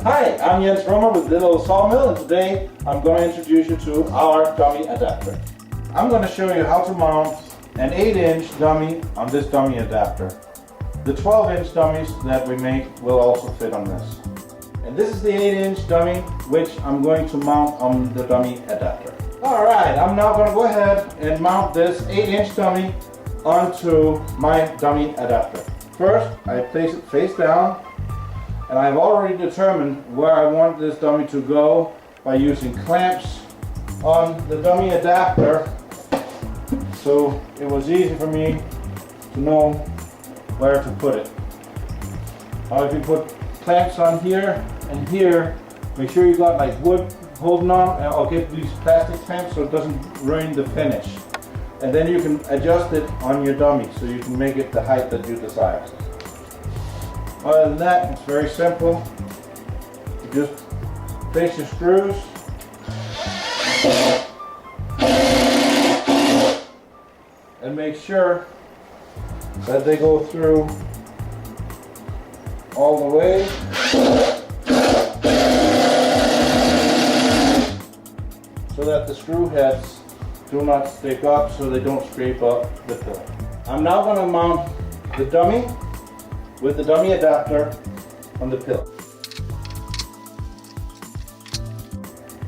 Hi, I'm Jens Romer with Little Sawmill, and today I'm going to introduce you to our dummy adapter. I'm going to show you how to mount an 8-inch dummy on this dummy adapter. The 12-inch dummies that we make will also fit on this. And this is the 8-inch dummy which I'm going to mount on the dummy adapter. Alright, I'm now going to go ahead and mount this 8-inch dummy onto my dummy adapter. First, I place it face down, and I've already determined where I want this dummy to go by using clamps on the dummy adapter, so it was easy for me to know where to put it. Now if you put clamps on here and here, make sure you got like wood holding on. I'll get these plastic clamps so it doesn't ruin the finish. And then you can adjust it on your dummy so you can make it the height that you desire. Other than that, it's very simple. You just place your screws and make sure that they go through all the way. So that the screw heads do not stick up, so they don't scrape up the pillar. I'm now going to mount the dummy with the dummy adapter on the pillar.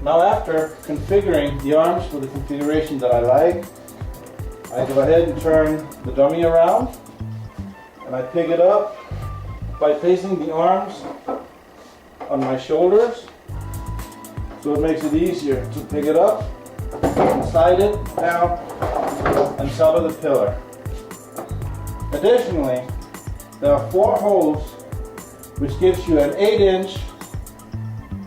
Now after configuring the arms for the configuration that I like, I go ahead and turn the dummy around, and I pick it up by placing the arms on my shoulders, so it makes it easier to pick it up and slide it down on top of the pillar. Additionally, there are 4 holes which gives you an 8-inch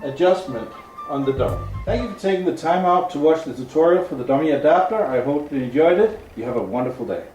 adjustment on the dummy. Thank you for taking the time out to watch the tutorial for the dummy adapter. I hope you enjoyed it. You have a wonderful day.